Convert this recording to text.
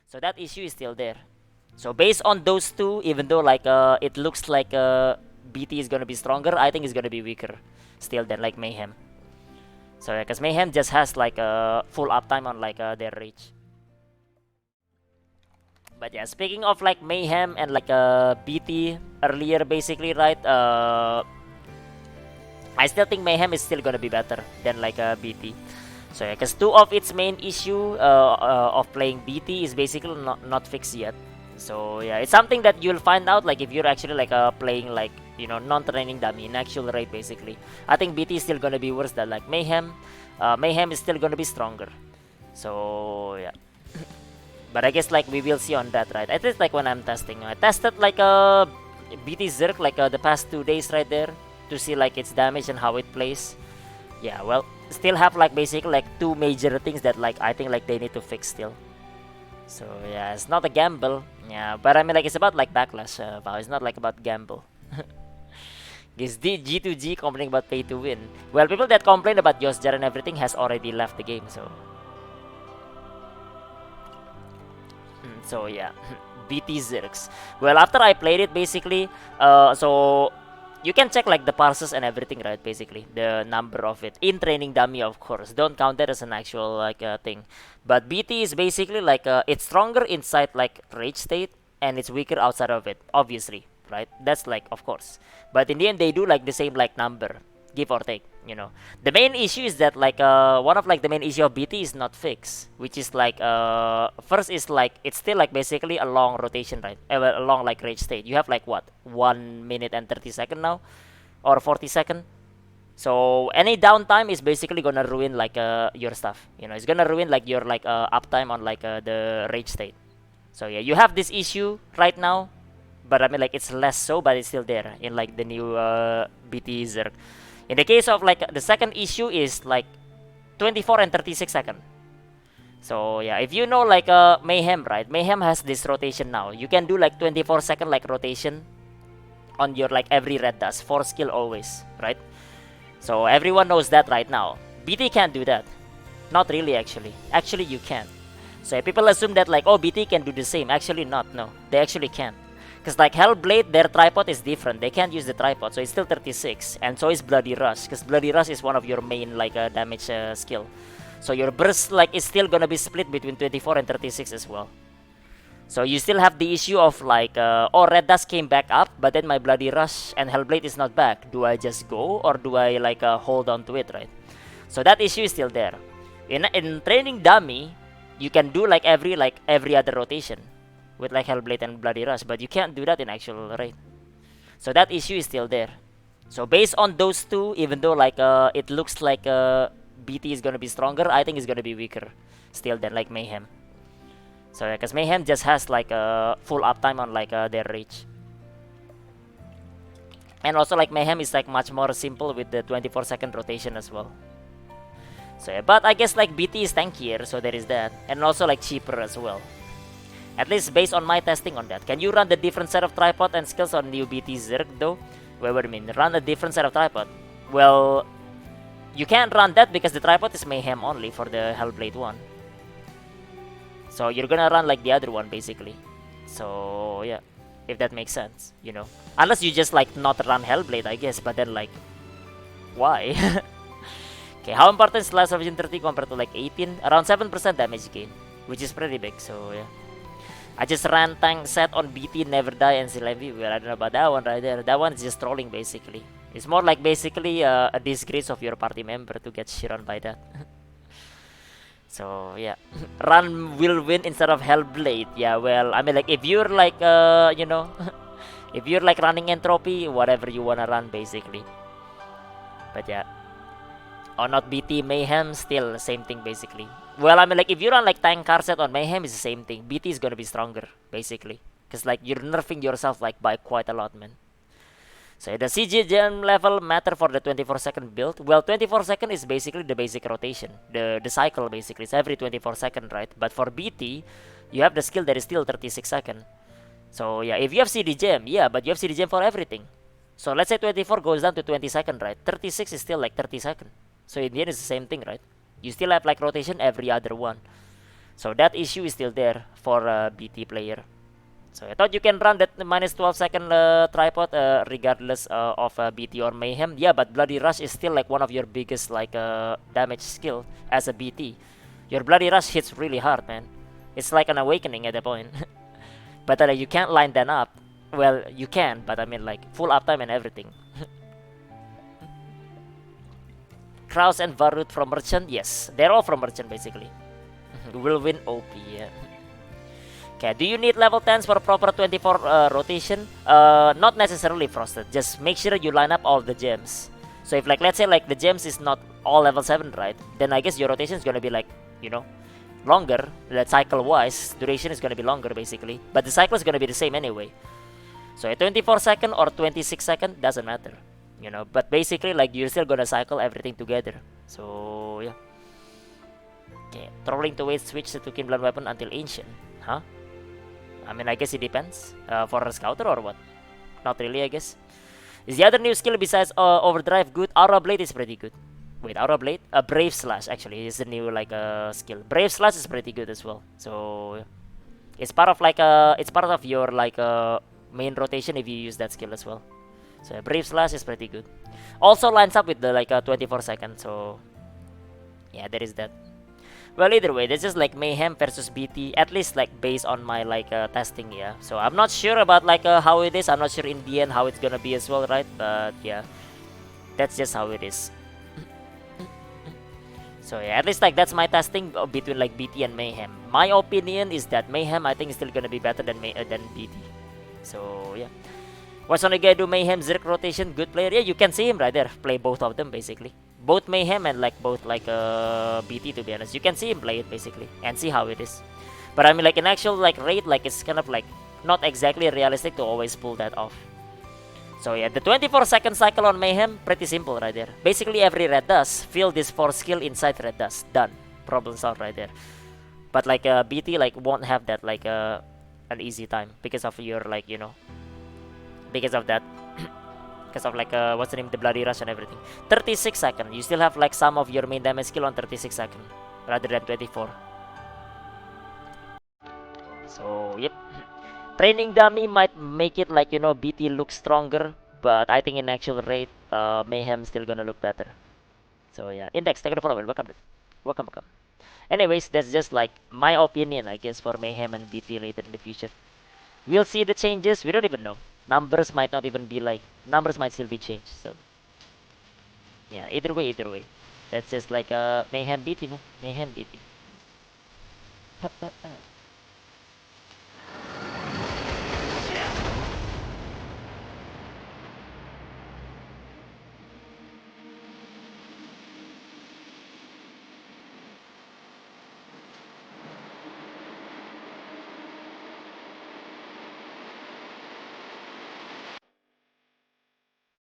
So that issue is still there. So based on those two, even though like it looks like BT is gonna be stronger, I think it's gonna be weaker still than like Mayhem. So yeah, cause Mayhem just has like a full uptime on like their reach. But yeah, speaking of like Mayhem and like BT earlier, basically, right? I still think Mayhem is still gonna be better than like BT. So yeah, cause two of its main issue of playing BT is basically not fixed yet. So yeah, it's something that you'll find out like if you're actually like playing like non-training dummy in actual raid basically. I think BT is still gonna be worse than like Mayhem. Mayhem is still gonna be stronger. So yeah. But I guess like we will see on that, right? At least like when I'm testing, I tested like BT Zerk like the past 2 days right there to see like its damage and how it plays. Yeah, well, still have like basically like two major things that like I think like they need to fix still. So yeah, it's not a gamble. Yeah, but I mean like it's about like backlash. It's not like about gamble. Is the G2G complaining about pay to win? Well, people that complain about Yosjar and everything has already left the game, so. So yeah, BT Zerks. Well, after I played it, basically, so you can check like the parses and everything, right? Basically, the number of it in training dummy, of course. Don't count that as an actual like thing. But BT is basically like it's stronger inside like rage state and it's weaker outside of it, obviously, right? That's like of course. But in the end, they do like the same like number, give or take. The main issue is that like one of like the main issue of BT is not fixed, which is like first is like it's still like basically a long rotation, right? A long like rage state. You have like what 1 minute and 30 seconds now, or 40 seconds. So any downtime is basically gonna ruin like your stuff. It's gonna ruin like your like uptime on like the rage state. So yeah, you have this issue right now, but I mean like it's less so, but it's still there in like the new BT Zerk. In the case of like the second issue is like 24 and 36 seconds. So yeah, if you know like Mayhem, right? Mayhem has this rotation now. You can do like 24-second like rotation on your like every red dust, 4 skill always, right? So everyone knows that right now. BT can't do that. Not really actually. Actually you can. So people assume that like BT can do the same. Actually not, no. They actually can't. Because like Hellblade, their tripod is different. They can't use the tripod, so it's still 36. And so is Bloody Rush, because Bloody Rush is one of your main like damage skill. So your burst like is still gonna be split between 24 and 36 as well. So you still have the issue of like, Red Dust came back up, but then my Bloody Rush and Hellblade is not back. Do I just go or do I like hold on to it, right? So that issue is still there. In training dummy, you can do like every other rotation with like Hellblade and Bloody Rush, but you can't do that in actual raid. So that issue is still there. So based on those two, even though like it looks like BT is gonna be stronger, I think it's gonna be weaker still than like Mayhem. So yeah, cause Mayhem just has like a full uptime on like their reach. And also like Mayhem is like much more simple with the 24-second rotation as well. So yeah, but I guess like BT is tankier, so there is that. And also like cheaper as well. At least based on my testing on that. Can you run the different set of tripod and skills on new BT Zerk though? Wait, what do you mean? Run a different set of tripod? Well, you can't run that because the tripod is Mayhem only for the Hellblade one. So you're gonna run like the other one basically. So yeah, if that makes sense, Unless you just like not run Hellblade, I guess, but then like, why? Okay, how important is Slash of Vision 30 compared to like 18? Around 7% damage gain, which is pretty big, so yeah. I just ran tank set on BT, never die, and still MVP. Well, I don't know about that one right there. That one is just trolling basically. It's more like basically a disgrace of your party member to get shit on by that. So yeah, run will win instead of Hellblade. Yeah, well, I mean like if you're like if you're like running entropy, whatever you wanna run basically. But yeah, or not BT Mayhem, still same thing basically. Well, I mean like if you run like tank car set on Mayhem, it's the same thing. BT is gonna be stronger basically, cause like you're nerfing yourself like by quite a lot, man. So the CG gem level matter for the 24-second build. Well, 24-second is basically the basic rotation, the cycle basically. It's every 24-second, right? But for BT, you have the skill that is still 36-second. So yeah, if you have CD gem, yeah, but you have CD gem for everything. So let's say 24 goes down to 20-second, right? 36 is still like 30-second. So in the end, it's the same thing, right? You still have like rotation every other one. So that issue is still there for a BT player. So I thought you can run that minus 12 second tripod regardless of BT or Mayhem. Yeah, but Bloody Rush is still like one of your biggest like damage skill as a BT. Your Bloody Rush hits really hard, man. It's like an awakening at that point. But you can't line them up. Well, you can, but I mean like full uptime and everything. Kraus and Varut from Merchant, yes, they're all from Merchant basically. Will win OP, yeah. Okay, do you need level 10s for a proper 24 rotation? Not necessarily, Frosted. Just make sure you line up all the gems. So if like, let's say like the gems is not all level 7, right? Then I guess your rotation is gonna be like, you know, longer. That cycle-wise, duration is gonna be longer basically. But the cycle is gonna be the same anyway. So a 24 second or 26 second, doesn't matter. You know, but basically like you're still gonna cycle everything together. So yeah. Okay, trolling to wait switch to Twin Blood weapon until ancient. Huh? I mean, I guess it depends. For a scouter or what? Not really, I guess. Is the other new skill besides overdrive good? Aura Blade is pretty good. Wait, Aura Blade? Brave Slash actually is the new like skill. Brave Slash is pretty good as well. So it's part of like it's part of your like main rotation if you use that skill as well. So Brave Slash is pretty good. Also lines up with the like 24 seconds. So yeah, there is that. Well, either way, this is like Mayhem versus BT, at least like based on my like testing, yeah. So I'm not sure about like how it is. I'm not sure in the end how it's gonna be as well, right? But yeah, that's just how it is. So yeah, at least like that's my testing between like BT and Mayhem. My opinion is that Mayhem I think is still gonna be better than BT. So yeah. What's on the guy do Mayhem Zerk rotation? Good player. Yeah, you can see him right there. Play both of them basically. Both Mayhem and like both like BT, to be honest. You can see him play it basically and see how it is. But I mean like in actual like raid, like it's kind of like not exactly realistic to always pull that off. So yeah, the 24-second cycle on Mayhem, pretty simple right there. Basically every red dust, fill this 4 skill inside red dust. Done. Problem solved right there. But like BT like won't have that like an easy time because of your like, you know, because of that. Because of like what's the name, the Bloody Rush and everything. 36 seconds, you still have like some of your main damage skill on 36 seconds rather than 24. So yep. Training dummy might make it like, you know, BT look stronger, but I think in actual rate Mayhem still gonna look better. So yeah, Index, thank you for following. Welcome. Anyways, that's just like my opinion, I guess, for Mayhem and BT later in the future. We'll see the changes. We don't even know. Numbers might not even be like, numbers might still be changed. So yeah, either way. That's just like Mayhem BT, no? Mayhem BT.